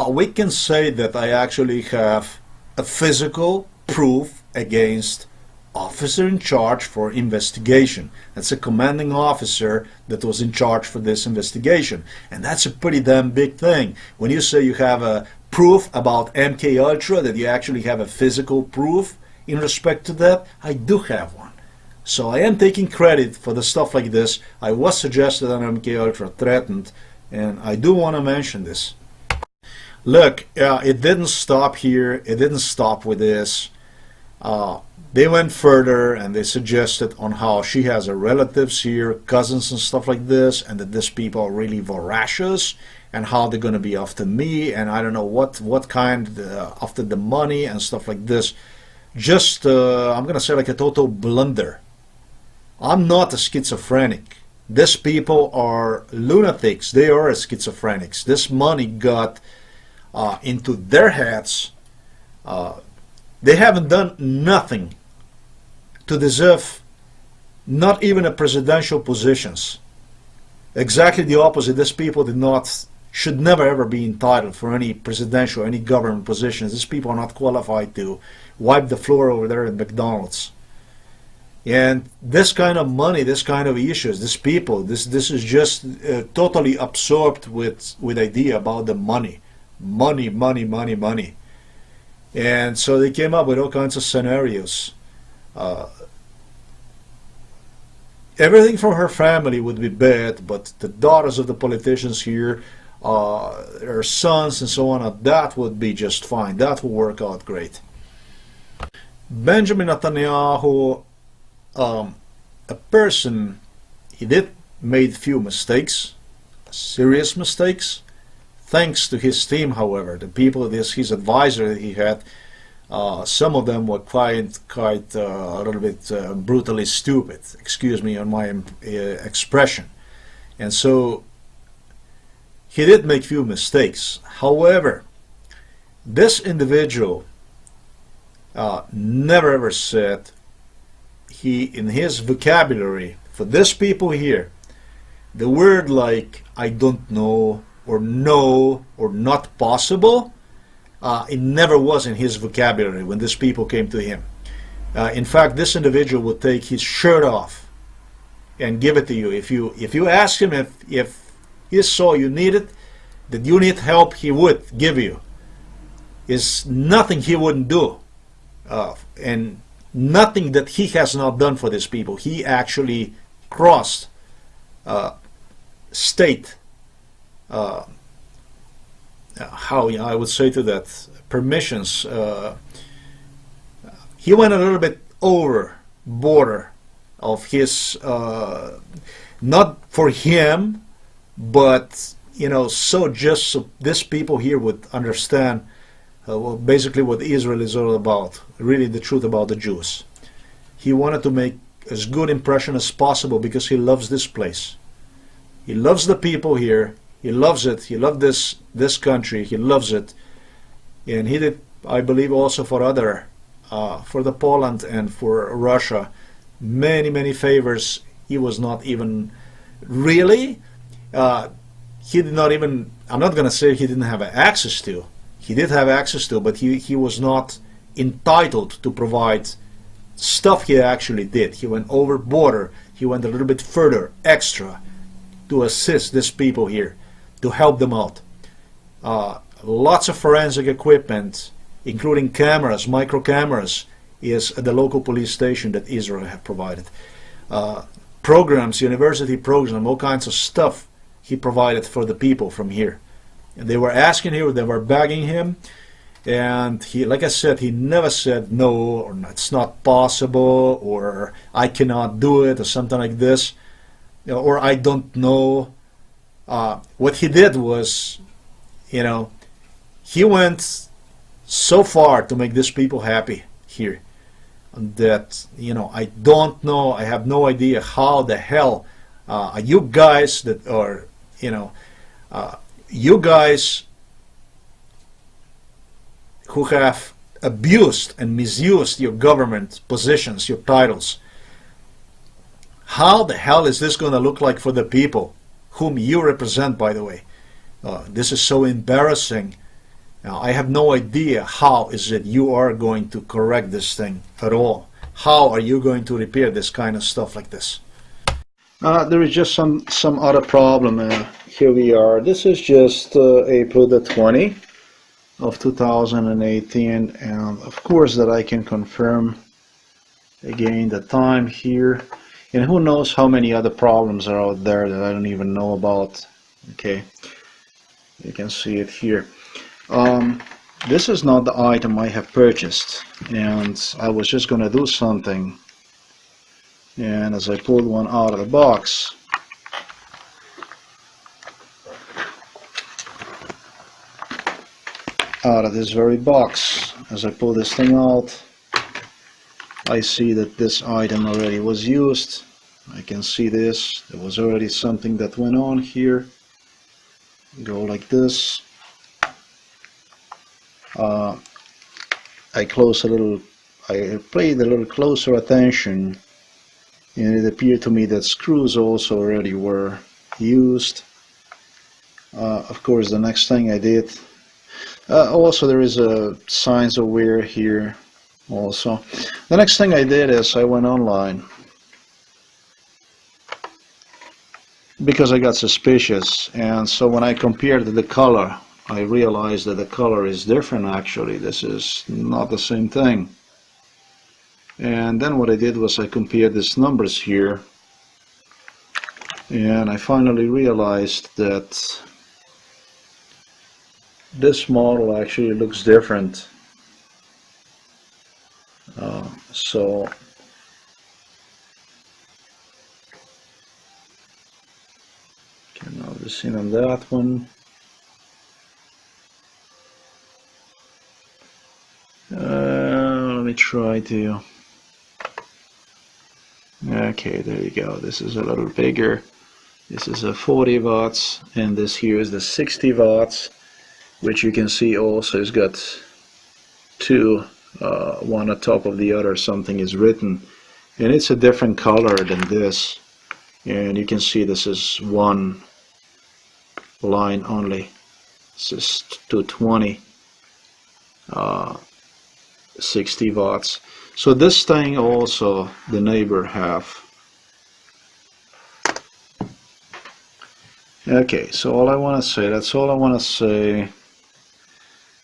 we can say that I actually have a physical proof against officer in charge for investigation. That's a commanding officer that was in charge for this investigation, and that's a pretty damn big thing. When you say you have a proof about MKULTRA, that you actually have a physical proof in respect to that, I do have one. So I am taking credit for the stuff like this. I was suggested on MKULTRA, threatened, and I do want to mention this. Look, it didn't stop here. It didn't stop with this. They went further and they suggested on how she has her relatives here, cousins and stuff like this, and that these people are really voracious, and how they're going to be after me, and I don't know what kind after the money and stuff like this. Just I'm going to say like a total blunder. I'm not a schizophrenic. These people are lunatics. They are schizophrenics. This money got into their heads. They haven't done nothing to deserve not even a presidential positions. Exactly the opposite. These people should never ever be entitled for any presidential, any government positions. These people are not qualified to wipe the floor over there at McDonald's. And this kind of money, this kind of issues, these people, this is just totally absorbed with idea about the money. Money, money, money, money. And so they came up with all kinds of scenarios. Everything from her family would be bad, but the daughters of the politicians here, their sons and so on, that would be just fine. That will work out great. Benjamin Netanyahu, a person, he did made few mistakes, serious mistakes. Thanks to his team, however, the people, his advisor that he had, some of them were quite a little bit brutally stupid. Excuse me on my expression. And so he did make few mistakes. However, this individual never ever said, in his vocabulary, for these people here, the word like I don't know or no or not possible, it never was in his vocabulary when these people came to him. In fact, this individual would take his shirt off and give it to you. If you ask him if he saw you need it, that you need help, he would give you. Is nothing he wouldn't do, and nothing that he has not done for these people. He actually crossed state, how I would say to that, permissions. He went a little bit over border of his, not for him, but so just so these people here would understand well, basically what Israel is all about, really the truth about the Jews. He wanted to make as good impression as possible because he loves this place. He loves the people here. He loves it. He loved this country. He loves it. And he did, I believe, also for the Poland and for Russia, many favors. He was not even really, he did not even, I'm not going to say he didn't have access to. He did have access to, but he was not entitled to provide stuff he actually did. He went over border. He went a little bit further, extra, to assist these people here, to help them out. Lots of forensic equipment, including cameras, micro cameras, is at the local police station that Israel have provided. Programs, university programs, all kinds of stuff he provided for the people from here. And they were asking him, they were begging him, and he, like I said, he never said no, or it's not possible, or I cannot do it, or something like this, or I don't know. What he did was, he went so far to make these people happy here, that, I don't know, I have no idea how the hell you guys that are, you guys who have abused and misused your government positions, your titles, how the hell is this going to look like for the people whom you represent, by the way? This is so embarrassing. Now, I have no idea how is it you are going to correct this thing at all. How are you going to repair this kind of stuff like this? There is just some other problem. Here we are. This is just April the 20th of 2018, and of course that I can confirm again the time here. And who knows how many other problems are out there that I don't even know about. Okay, you can see it here. This is not the item I have purchased, and I was just gonna do something, and as I pulled one out of the box, out of this very box, as I pull this thing out, I see that this item already was used. I can see this. There was already something that went on here. Go like this. I paid a little closer attention, and it appeared to me that screws also already were used. Of course, the next thing I did, also there is a signs of wear here also. The next thing I did is I went online, because I got suspicious, and so when I compared the color, I realized that the color is different actually. This is not the same thing. And then what I did was I compared these numbers here, and I finally realized that this model actually looks different. So can now be seen on that one. Let me try to. Okay, there you go. This is a little bigger. This is a 40 watts, and this here is the 60 watts, which you can see also has got two, one on top of the other. Something is written, and it's a different color than this. And you can see this is one line only. This is 220. 60 watts. So this thing also the neighbor have. Okay, so all I want to say, that's all I want to say.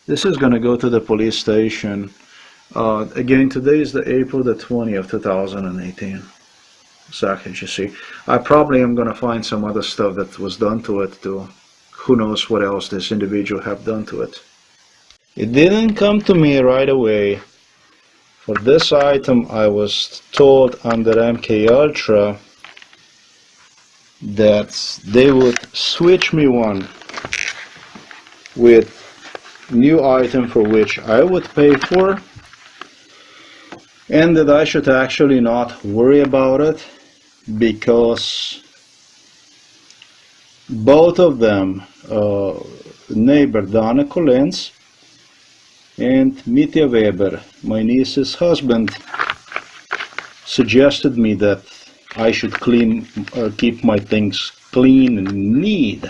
This is going to go to the police station. Again, today is the April the 20th, 2018. Exactly, you see. I probably am going to find some other stuff that was done to it too. Who knows what else this individual have done to it. It didn't come to me right away. For this item, I was told under MKULTRA that they would switch me one with new item for which I would pay for, and that I should actually not worry about it, because both of them, neighbor Dana Collins and Mitya Weber, my niece's husband, suggested me that I should keep my things clean and neat.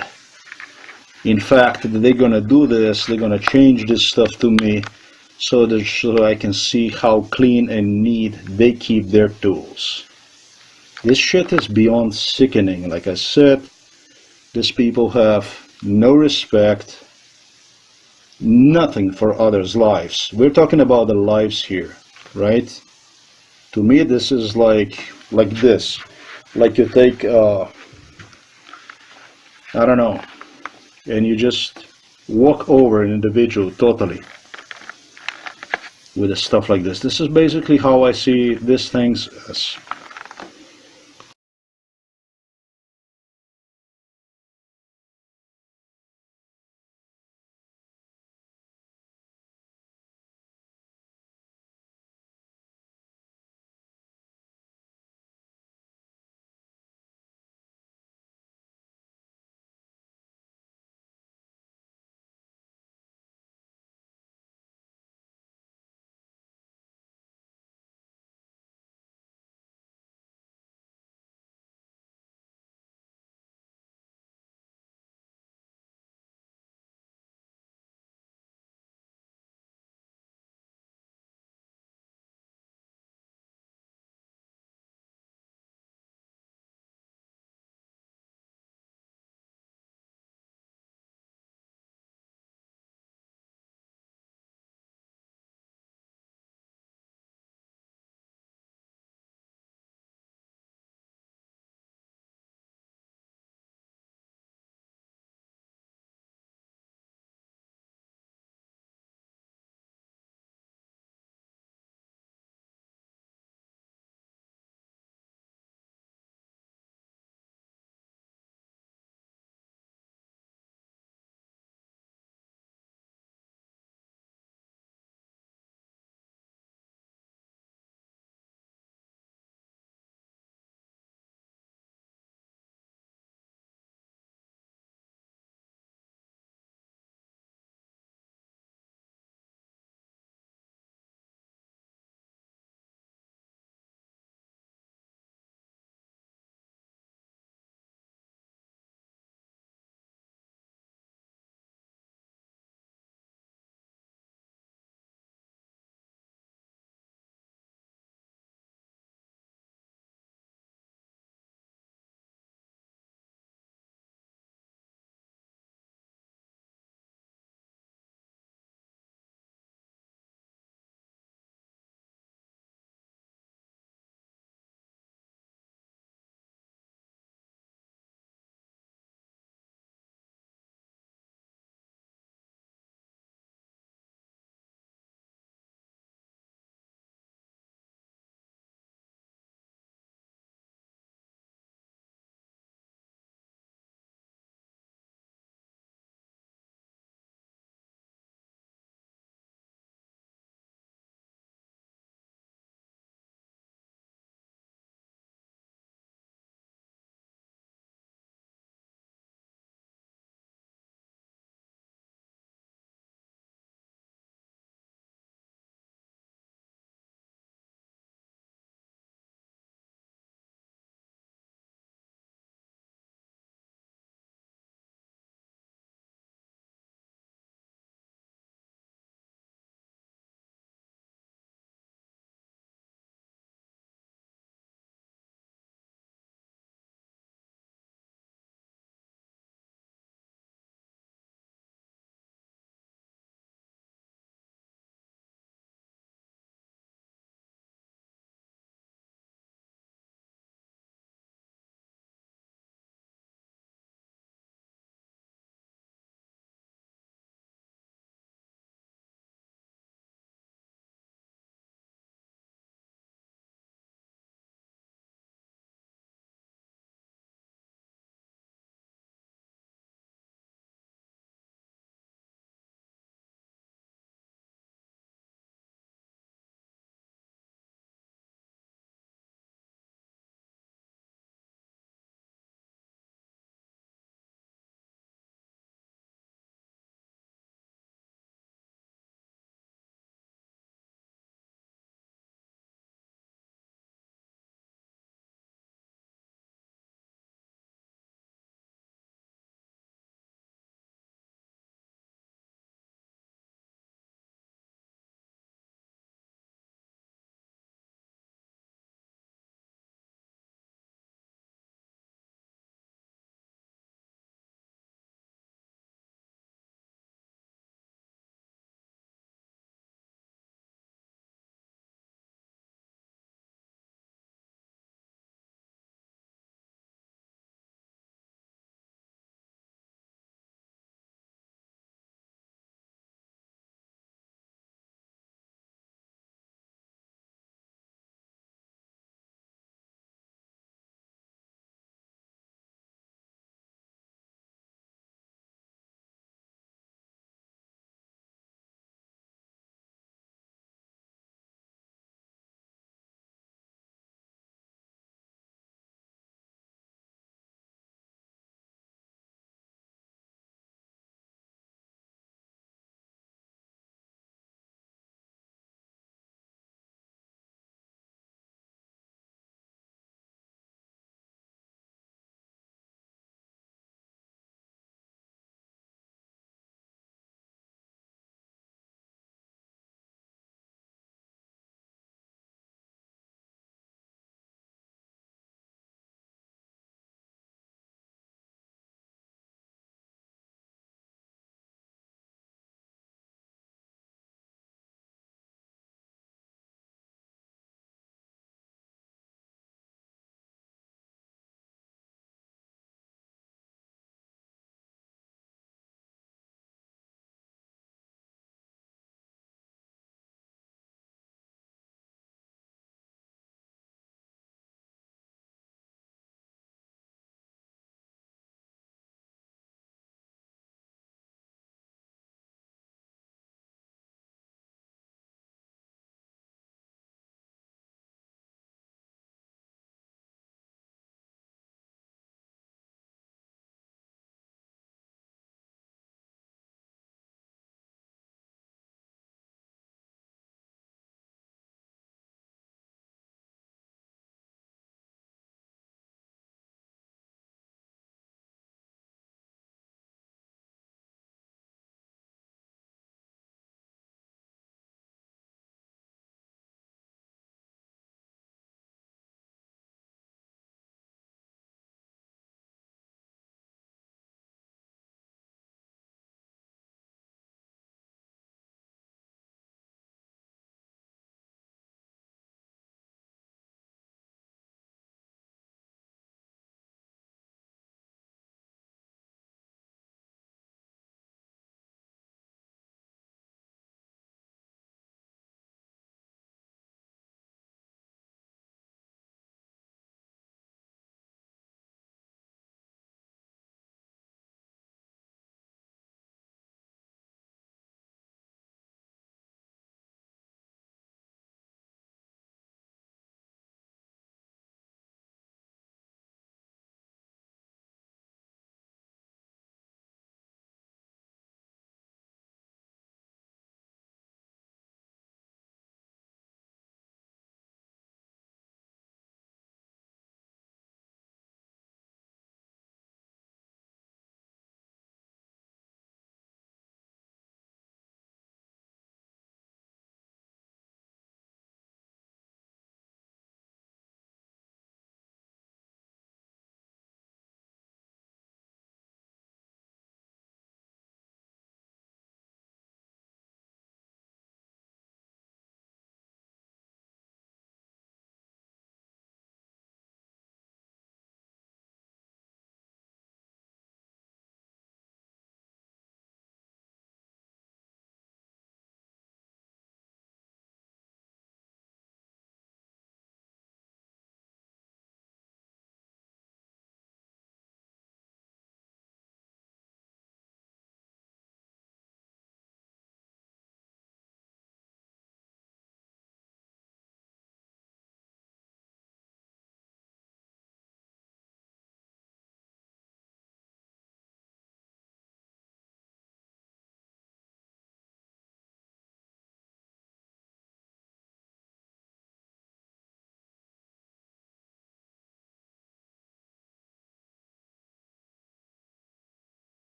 In fact, they're gonna do this, they're gonna change this stuff to me so I can see how clean and neat they keep their tools. This shit is beyond sickening. Like I said, these people have no respect, nothing for others' lives. We're talking about the lives here, right? To me, this is like this. Like you take, I don't know, and you just walk over an individual totally with stuff like this. This is basically how I see these things as